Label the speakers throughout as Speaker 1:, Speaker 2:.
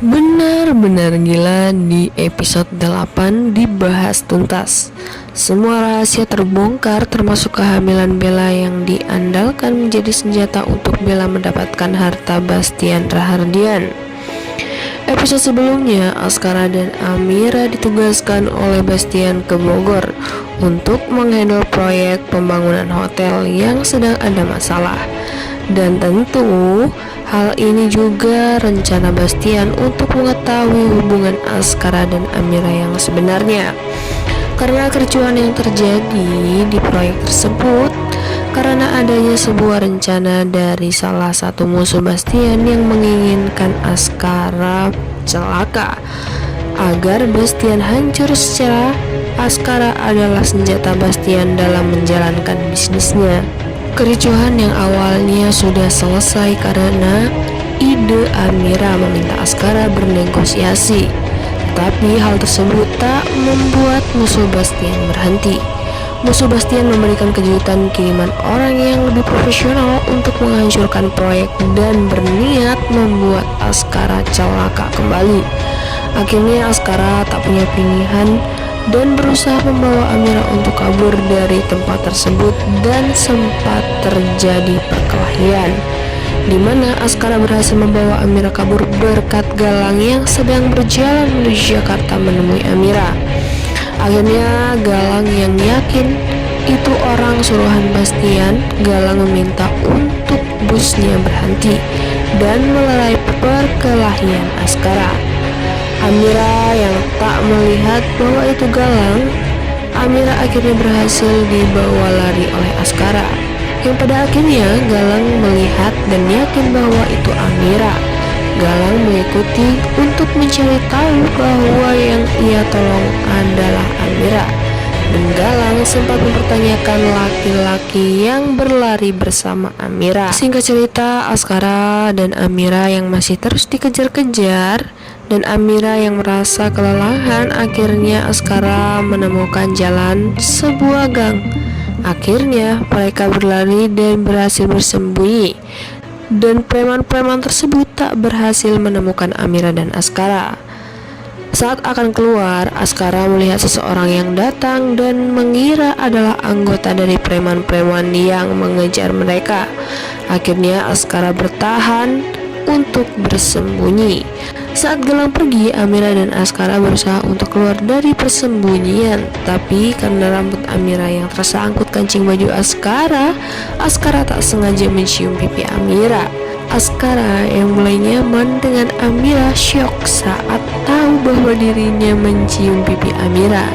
Speaker 1: Benar-benar gila, di episode 8 dibahas tuntas. Semua rahasia terbongkar, termasuk kehamilan Bella yang diandalkan menjadi senjata untuk Bella mendapatkan harta Bastian Rahardian. Episode sebelumnya, Askara dan Amira ditugaskan oleh Bastian ke Bogor untuk menghandle proyek pembangunan hotel yang sedang ada masalah. Dan tentu hal ini juga rencana Bastian untuk mengetahui hubungan Askara dan Amira yang sebenarnya. Karena kericuhan yang terjadi di proyek tersebut karena adanya sebuah rencana dari salah satu musuh Bastian yang menginginkan Askara celaka. Agar Bastian hancur secara, Askara adalah senjata Bastian dalam menjalankan bisnisnya. Kericuhan yang awalnya sudah selesai karena ide Amira meminta Askara bernegosiasi, tapi hal tersebut tak membuat musuh Bastian berhenti. Musuh Bastian memberikan kejutan kiriman orang yang lebih profesional untuk menghancurkan proyek dan berniat membuat Askara celaka kembali. Akhirnya Askara tak punya pilihan dan berusaha membawa Amira untuk kabur dari tempat tersebut, dan sempat terjadi perkelahian di mana Askara berhasil membawa Amira kabur berkat Galang yang sedang berjalan menuju Jakarta menemui Amira. Akhirnya Galang yang yakin itu orang suruhan Bastian, Galang meminta untuk busnya berhenti dan melerai perkelahian Askara. Amira yang tak melihat bahwa itu Galang, Amira akhirnya berhasil dibawa lari oleh Askara, yang pada akhirnya Galang melihat dan yakin bahwa itu Amira. Galang mengikuti untuk mencari tahu bahwa yang ia tolong adalah Amira, dan Galang sempat mempertanyakan laki-laki yang berlari bersama Amira. Singkat cerita, Askara dan Amira yang masih terus dikejar-kejar, dan Amira yang merasa kelelahan. Akhirnya Askara menemukan jalan sebuah gang. Akhirnya mereka berlari dan berhasil bersembunyi, dan preman-preman tersebut tak berhasil menemukan Amira dan Askara. Saat akan keluar, Askara melihat seseorang yang datang dan mengira adalah anggota dari preman-preman yang mengejar mereka. Akhirnya Askara bertahan untuk bersembunyi. Saat Galang pergi, Amira dan Askara berusaha untuk keluar dari persembunyian, tapi karena rambut Amira yang tersangkut kancing baju Askara, Askara tak sengaja mencium pipi Amira. Askara yang mulai nyaman dengan Amira syok saat tahu bahwa dirinya mencium pipi Amira,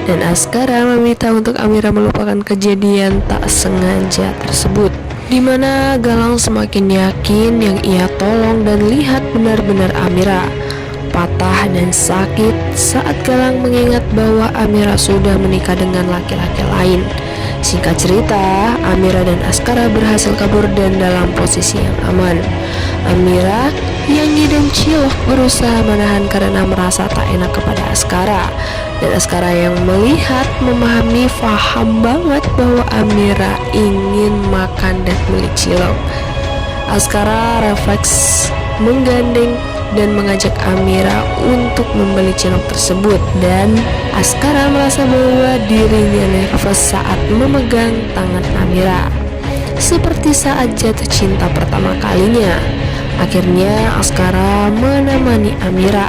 Speaker 1: dan Askara meminta untuk Amira melupakan kejadian tak sengaja tersebut, di mana Galang semakin yakin yang ia tolong dan lihat benar-benar Amira patah dan sakit saat Galang mengingat bahwa Amira sudah menikah dengan laki-laki lain. Singkat cerita, Amira dan Askara berhasil kabur dan dalam posisi yang aman. Amira yang ngidam cilok berusaha menahan karena merasa tak enak kepada Askara, dan Askara yang melihat, memahami, paham banget bahwa Amira ingin makan dan beli cilok. Askara refleks menggandeng dan mengajak Amira untuk membeli cilok tersebut, dan Askara merasa bahwa dirinya nervous saat memegang tangan Amira, seperti saat jatuh cinta pertama kalinya. Akhirnya Askara menemani Amira.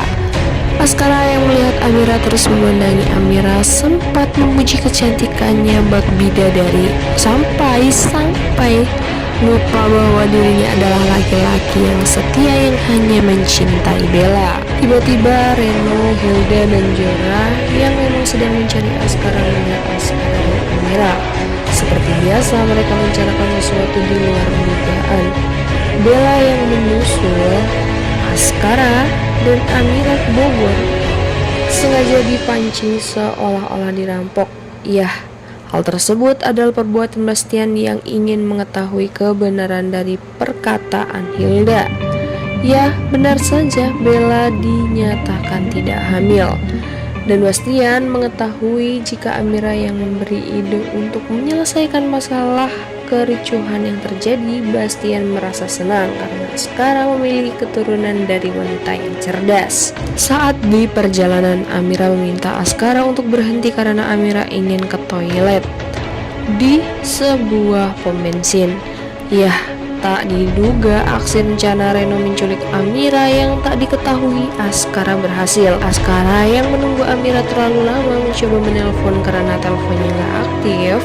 Speaker 1: Askara yang melihat Amira terus memandangi Amira sempat memuji kecantikannya bak bidadari sampai lupa bahwa dirinya adalah laki-laki yang setia yang hanya mencintai Bella. Tiba-tiba Reno, Hilda, dan Jora yang memang sedang mencari Askara melihat Askara dan Amira. Seperti biasa mereka mencarakan sesuatu di luar dugaan. Bella yang menyusul Askara dan Amira ke Bogor sengaja dipancing seolah-olah dirampok. Hal tersebut adalah perbuatan Bastian yang ingin mengetahui kebenaran dari perkataan Hilda. Ya, benar saja Bella dinyatakan tidak hamil. Dan Bastian mengetahui jika Amira yang memberi ide untuk menyelesaikan masalah kericuhan yang terjadi, Bastian merasa senang karena Askara memiliki keturunan dari wanita yang cerdas. Saat di perjalanan, Amira meminta Askara untuk berhenti karena Amira ingin ke toilet di sebuah pom bensin. Yah, tak diduga aksi rencana Reno menculik Amira yang tak diketahui Askara berhasil. Askara yang menunggu Amira terlalu lama mencoba menelpon karena teleponnya gak aktif.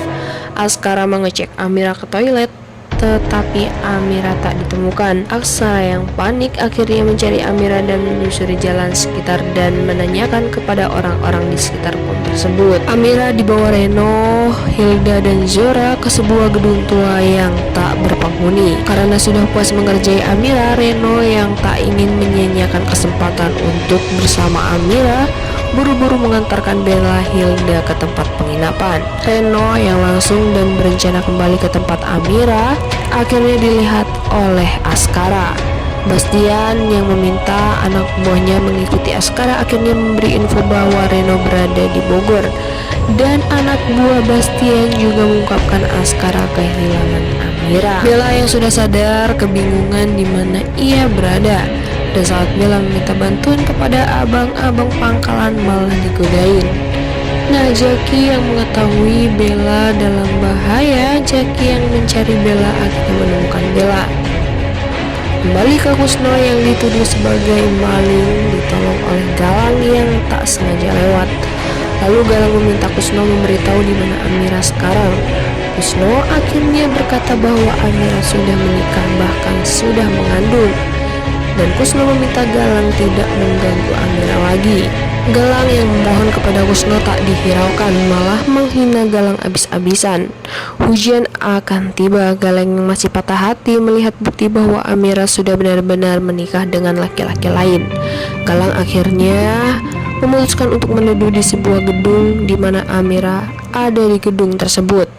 Speaker 1: Askara mengecek Amira ke toilet, tetapi Amira tak ditemukan. Askara yang panik akhirnya mencari Amira dan menyusuri jalan sekitar dan menanyakan kepada orang-orang di sekitar pom tersebut. Amira dibawa Reno, Hilda, dan Zora ke sebuah gedung tua yang tak berpenghuni. Karena sudah puas mengerjai Amira, Reno yang tak ingin menyia-nyiakan kesempatan untuk bersama Amira buru-buru mengantarkan Bella Hilda ke tempat penginapan. Reno yang langsung dan berencana kembali ke tempat Amira akhirnya dilihat oleh Askara. Bastian yang meminta anak buahnya mengikuti Askara akhirnya memberi info bahwa Reno berada di Bogor, dan anak buah Bastian juga mengungkapkan Askara kehilangan Amira. Bella yang sudah sadar kebingungan di mana ia berada, dan saat Bella meminta bantuan kepada abang-abang pangkalan malah digodain. Nah, Jackie yang mengetahui Bella dalam bahaya, Jackie yang mencari Bella akhirnya menemukan Bella. Kembali ke Kusno yang dituduh sebagai maling ditolong oleh Galang yang tak sengaja lewat. Lalu Galang meminta Kusno memberitahu di mana Amira sekarang. Kusno akhirnya berkata bahwa Amira sudah menikah bahkan sudah mengandung. Dan Kusno meminta Galang tidak mengganggu Amira lagi. Galang yang memohon kepada Kusno tak dihiraukan, malah menghina Galang abis-abisan. Hujan akan tiba. Galang yang masih patah hati melihat bukti bahwa Amira sudah benar-benar menikah dengan laki-laki lain. Galang akhirnya memutuskan untuk menuduh di sebuah gedung di mana Amira ada di gedung tersebut.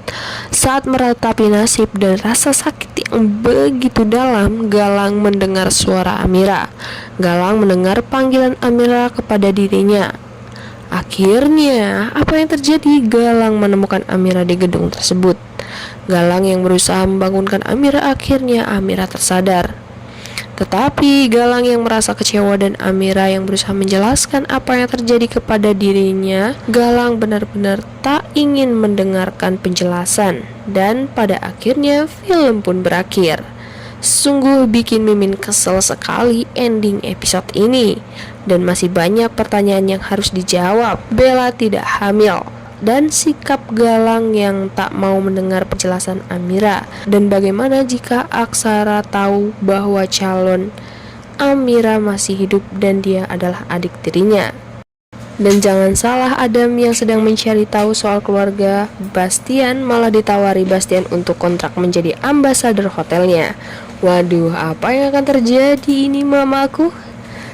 Speaker 1: Saat meratapi nasib dan rasa sakit yang begitu dalam, Galang mendengar suara Amira. Galang mendengar panggilan Amira kepada dirinya. Akhirnya, apa yang terjadi? Galang menemukan Amira di gedung tersebut. Galang yang berusaha membangunkan Amira, akhirnya Amira tersadar. Tetapi Galang yang merasa kecewa dan Amira yang berusaha menjelaskan apa yang terjadi kepada dirinya, Galang benar-benar tak ingin mendengarkan penjelasan. Dan pada akhirnya film pun berakhir. Sungguh bikin Mimin kesel sekali ending episode ini. Dan masih banyak pertanyaan yang harus dijawab. Bella tidak hamil, dan sikap Galang yang tak mau mendengar penjelasan Amira, dan bagaimana jika Aksara tahu bahwa calon Amira masih hidup dan dia adalah adik tirinya. Dan jangan salah, Adam yang sedang mencari tahu soal keluarga Bastian malah ditawari Bastian untuk kontrak menjadi ambasador hotelnya. Waduh, apa yang akan terjadi ini mamaku?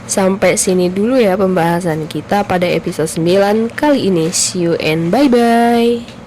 Speaker 1: Sampai sini dulu ya pembahasan kita pada episode 9 kali ini. See you and bye-bye.